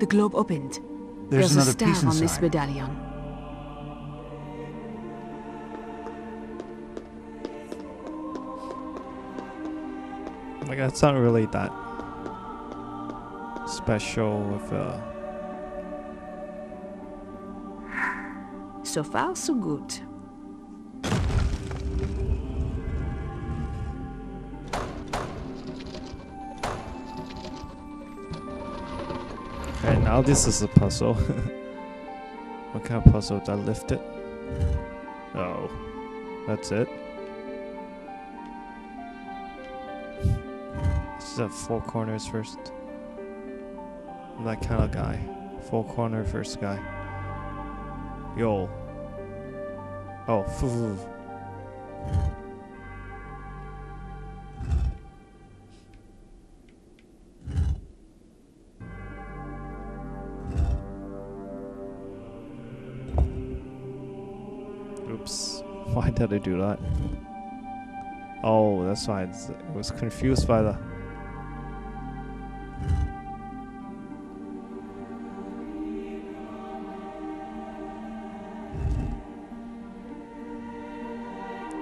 The globe opened. There's another a star piece on this inside. medallion. Like, that's not really that special with So far, so good. Okay, now this is a puzzle. What kind of puzzle? Did I lift it? Oh, that's it. This is at 4 corners first. I'm that kind of guy. 4 corner first guy. Yo. Oh, phew. Oops. Why did I do that? Oh, that's why I was confused by the...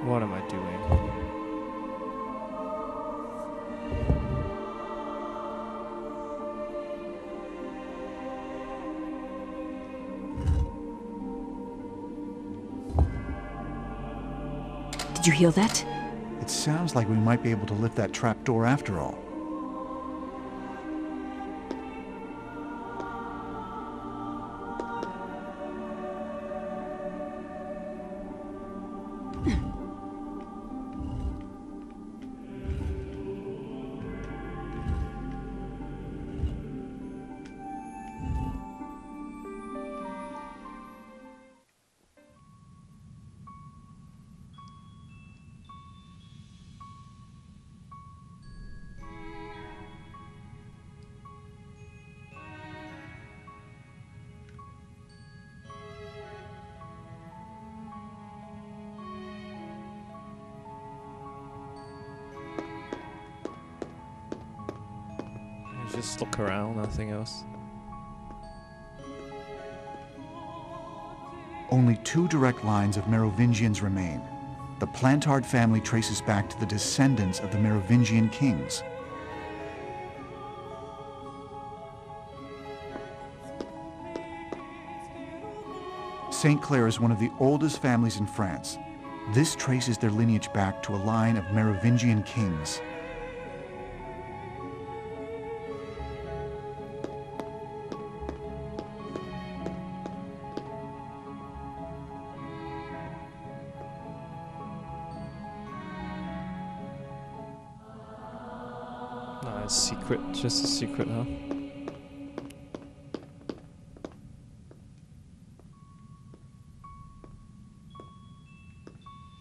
What am I doing? Did you hear that? It sounds like we might be able to lift that trap door after all. Just look around, nothing else. Only 2 direct lines of Merovingians remain. The Plantard family traces back to the descendants of the Merovingian kings. St. Clair is one of the oldest families in France. This traces their lineage back to a line of Merovingian kings. No, it's secret. Just a secret, huh?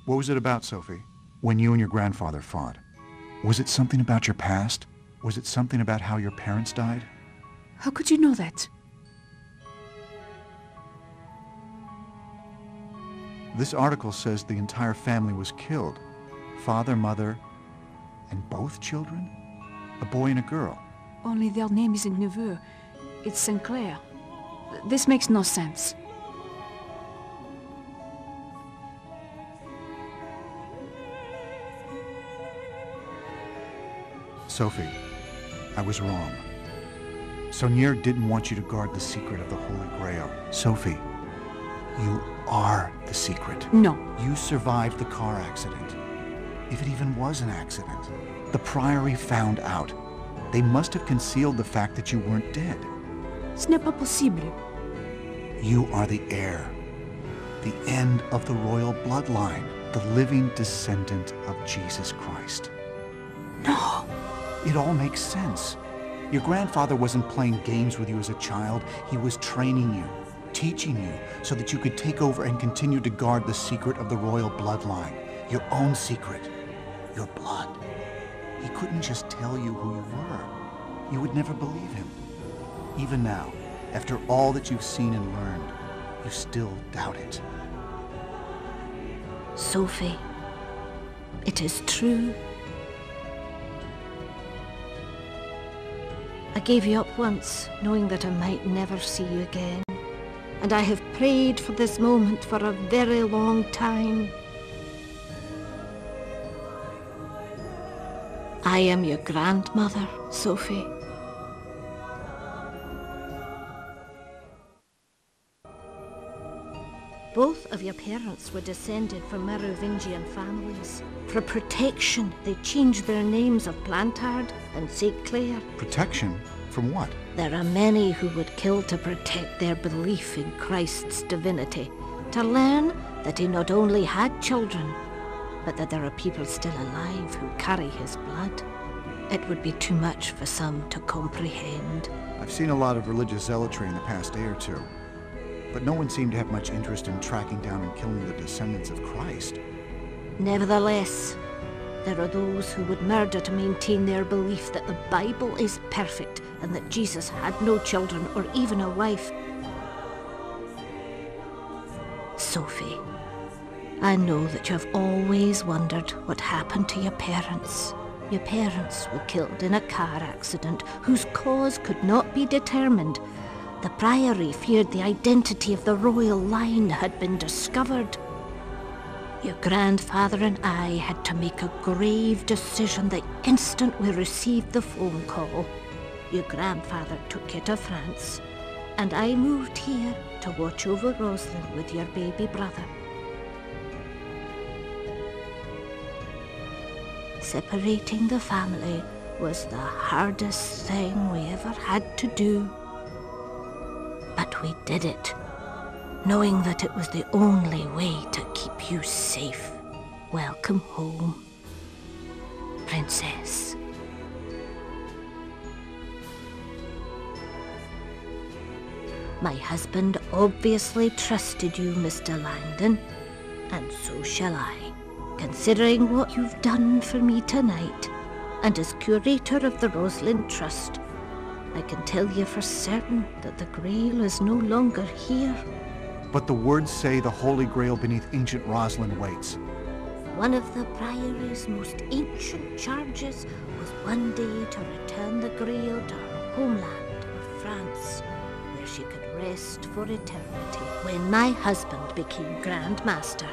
What was it about, Sophie, when you and your grandfather fought? Was it something about your past? Was it something about how your parents died? How could you know that? This article says the entire family was killed. Father, mother, and both children? A boy and a girl. Only their name isn't Neveu. It's St. Clair. This makes no sense. Sophie, I was wrong. Saunier didn't want you to guard the secret of the Holy Grail. Sophie, you are the secret. No. You survived the car accident. If it even was an accident. The Priory found out. They must have concealed the fact that you weren't dead. Ce n'est pas possible. You are the heir. The end of the royal bloodline. The living descendant of Jesus Christ. No. It all makes sense. Your grandfather wasn't playing games with you as a child. He was training you, teaching you, so that you could take over and continue to guard the secret of the royal bloodline. Your own secret. Your blood. He couldn't just tell you who you were. You would never believe him. Even now, after all that you've seen and learned, you still doubt it. Sophie, it is true. I gave you up once, knowing that I might never see you again. And I have prayed for this moment for a very long time. I am your grandmother, Sophie. Both of your parents were descended from Merovingian families. For protection, they changed their names of Plantard and St. Clair. Protection? From what? There are many who would kill to protect their belief in Christ's divinity, to learn that he not only had children, but that there are people still alive who carry his blood. It would be too much for some to comprehend. I've seen a lot of religious zealotry in the past day or two, but no one seemed to have much interest in tracking down and killing the descendants of Christ. Nevertheless, there are those who would murder to maintain their belief that the Bible is perfect and that Jesus had no children or even a wife. Sophie, I know that you have always wondered what happened to your parents. Your parents were killed in a car accident whose cause could not be determined. The Priory feared the identity of the royal line had been discovered. Your grandfather and I had to make a grave decision the instant we received the phone call. Your grandfather took you to France, and I moved here to watch over Rosalind with your baby brother. Separating the family was the hardest thing we ever had to do. But we did it, knowing that it was the only way to keep you safe. Welcome home, Princess. My husband obviously trusted you, Mr. Langdon, and so shall I. Considering what you've done for me tonight, and as curator of the Rosalind Trust, I can tell you for certain that the Grail is no longer here. But the words say the Holy Grail beneath ancient Rosalind waits. One of the Priory's most ancient charges was one day to return the Grail to her homeland of France, where she could rest for eternity. When my husband became Grand Master,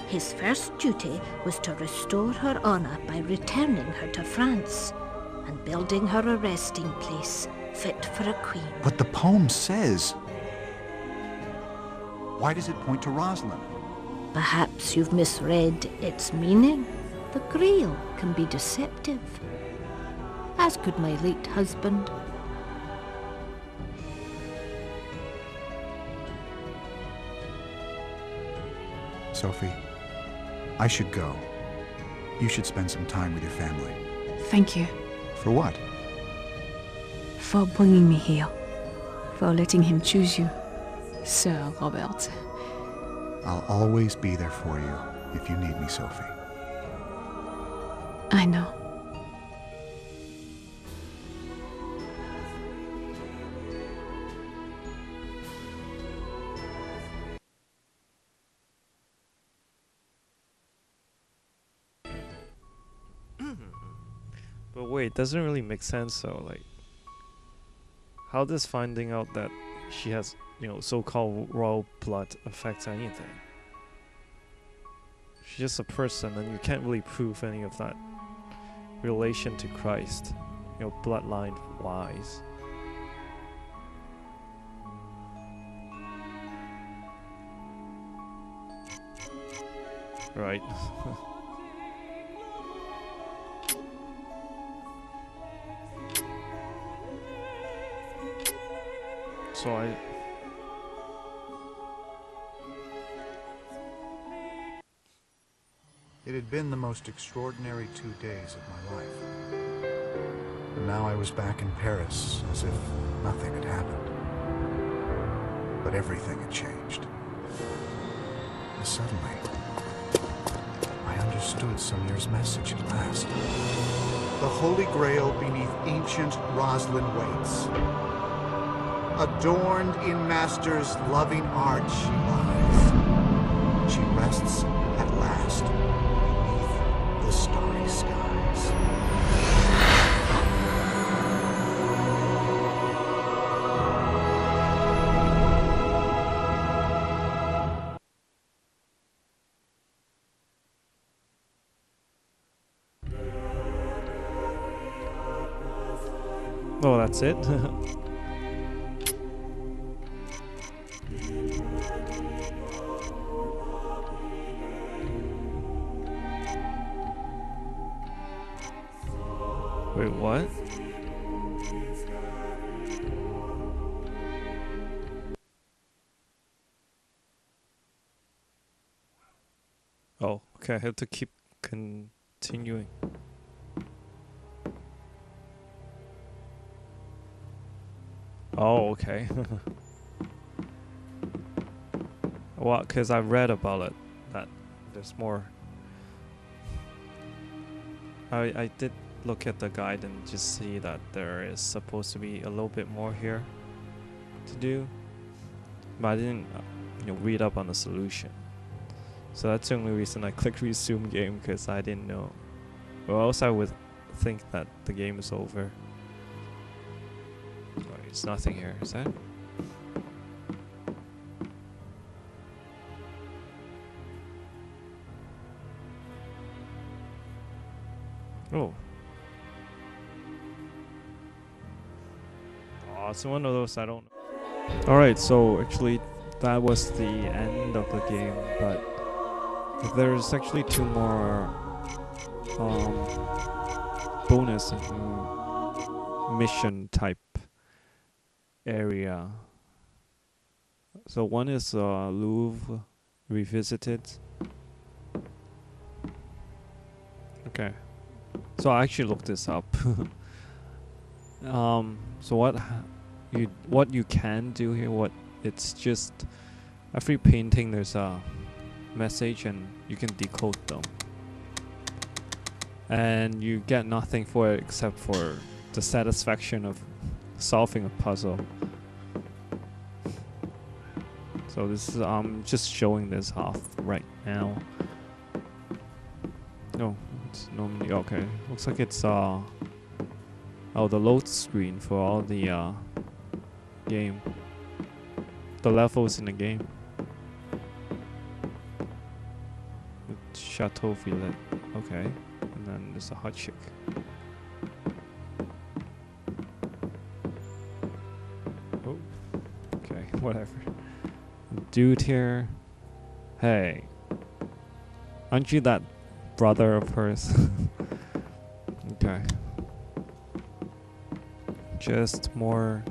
his first duty was to restore her honour by returning her to France and building her a resting place fit for a queen. But the poem says... Why does it point to Rosalind? Perhaps you've misread its meaning. The Grail can be deceptive, as could my late husband. Sophie, I should go. You should spend some time with your family. Thank you For what? for bringing me here, for letting him choose you, Sir Robert. I'll always be there for you if you need me, Sophie. I know. But wait, doesn't really make sense though. Like, how does finding out that she has, so-called royal blood affect anything? She's just a person, and you can't really prove any of that relation to Christ, bloodline-wise. Right. So It had been the most extraordinary 2 days of my life. And now I was back in Paris as if nothing had happened. But everything had changed. And suddenly, I understood Samir's message at last. The Holy Grail beneath ancient Rosalind waits. Adorned in Master's loving art she lies. She rests at last beneath the starry skies. Oh, that's it? Wait, what? Oh, okay, I have to keep continuing. Oh, okay. Well, because I read about it, that there's more. I did look at the guide and just see that there is supposed to be a little bit more here to do, but I didn't, read up on the solution. So that's the only reason I clicked resume game, because I didn't know. Or else I would think that the game is over. Oh, there's nothing here, is that? Oh. Oh, it's one of those I don't know. Alright, so actually that was the end of the game, but there's actually 2 more bonus mission type area. So one is Louvre Revisited. Okay. So I actually looked this up. So what you can do here, it's just every painting there's a message and you can decode them. And you get nothing for it except for the satisfaction of solving a puzzle. So this is just showing this off right now. No, it's normally okay. Looks like it's the load screen for all the game. The levels in the game. With Chateau Villette. Okay. And then there's a hot chick. Oh. Okay, whatever. Dude here. Hey. Aren't you that brother of hers? Okay. Just more.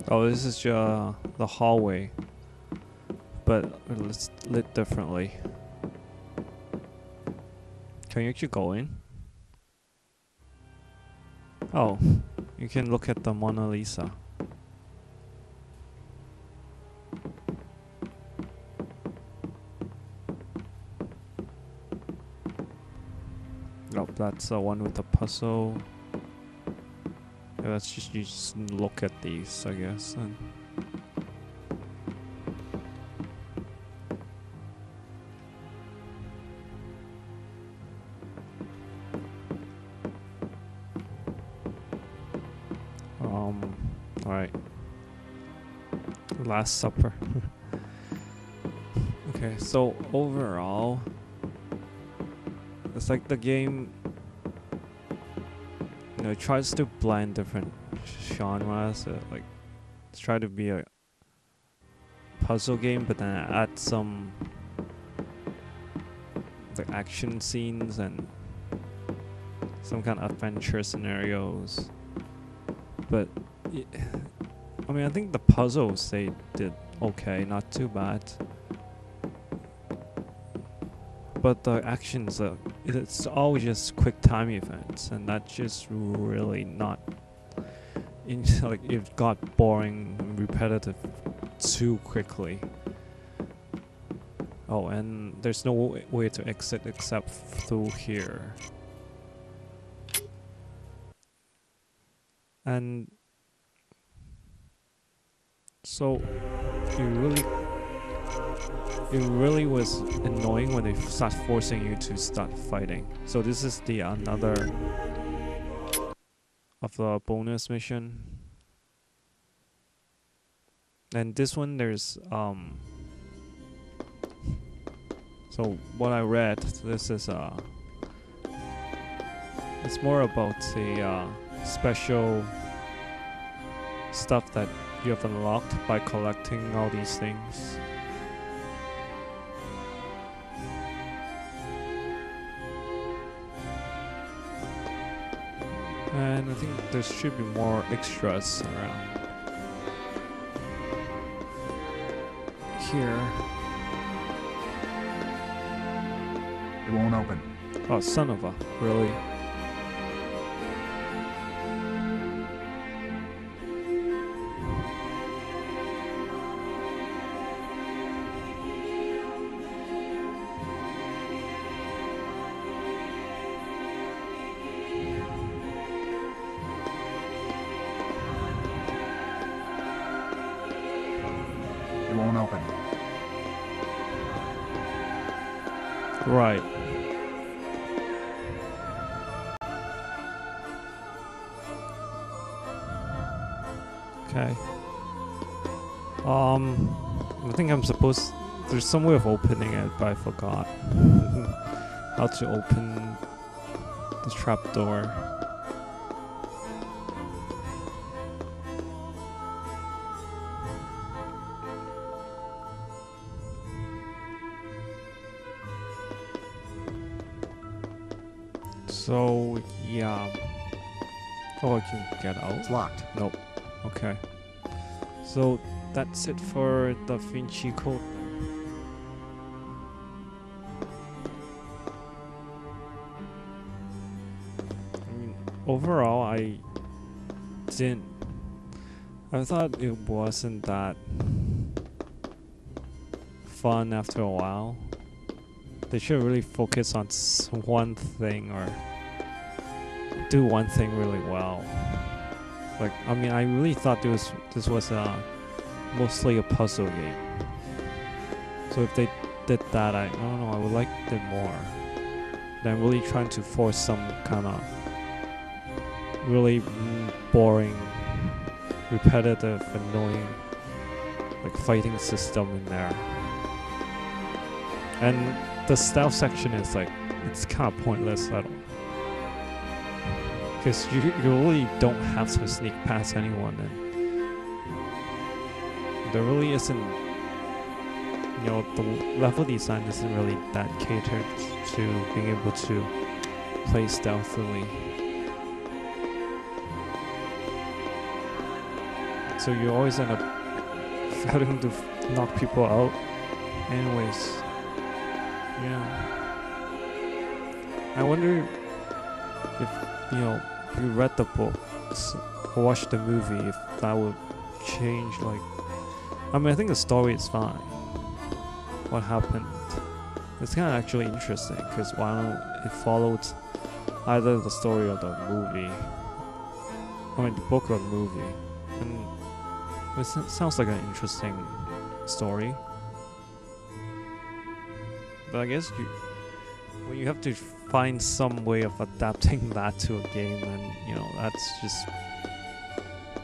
Oh, this is the hallway, but it's lit differently. Can you actually go in? Oh, you can look at the Mona Lisa. Oh, that's the one with the puzzle. Yeah, that's just, you just look at these, I guess. And alright. Last Supper. Okay, so overall, it's like the game, it tries to blend different genres. Like, it's try to be a puzzle game, but then add some like action scenes and some kind of adventure scenarios. But I mean, I think the puzzles they did okay, not too bad. But the actions, it's always just quick time events, and that's just really not. Like, it got boring and repetitive too quickly. Oh, and there's no way to exit except through here. And so it really was annoying when they start forcing you to start fighting. So this is the another of the bonus mission. And this one there's So what I read, this is it's more about the special stuff that you have unlocked by collecting all these things. And I think there should be more extras around here. It won't open. Oh, son of a, really? It won't open. Right. Okay. I think I'm supposed. There's some way of opening it, but I forgot how to open the trapdoor. So yeah. Oh, I can get out. It's locked. Nope. Okay. So that's it for the Vinci Code. I mean, overall, I thought it wasn't that fun after a while. They should really focus on one thing or do one thing really well. Like, I mean, I really thought this was mostly a puzzle game. So if they did that, I don't know, I would like it more than really trying to force some kind of really boring, repetitive, annoying, like fighting system in there. And the stealth section is like, it's kind of pointless at all. Because you really don't have to sneak past anyone, and there really isn't, you know, the level design isn't really that catered to being able to play stealthily. So you always end up having to knock people out anyways. Yeah. I wonder if, you know, if you read the books or watched the movie, if that would change, like, I mean, I think the story is fine. What happened? It's kind of actually interesting, because it followed either the story or the movie. I mean, the book or the movie. And it sounds like an interesting story. But I guess when you have to find some way of adapting that to a game, and you know, that's just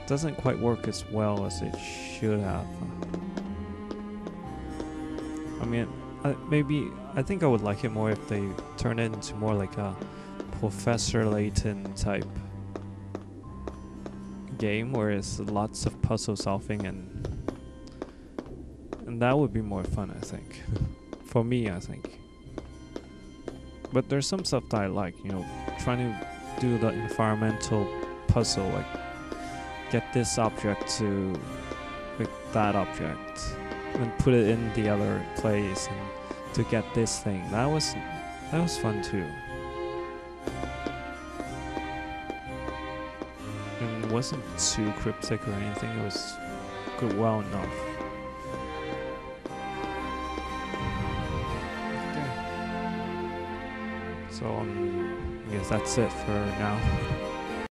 doesn't quite work as well as it should have. I mean, I think I would like it more if they turn it into more like a Professor Layton type game, where it's lots of puzzle solving, and that would be more fun, I think. For me, I think. But there's some stuff that I like, you know, trying to do the environmental puzzle, like get this object to pick that object and put it in the other place, and to get this thing. That was fun too. And it wasn't too cryptic or anything. It was good, well enough. So I guess that's it for now.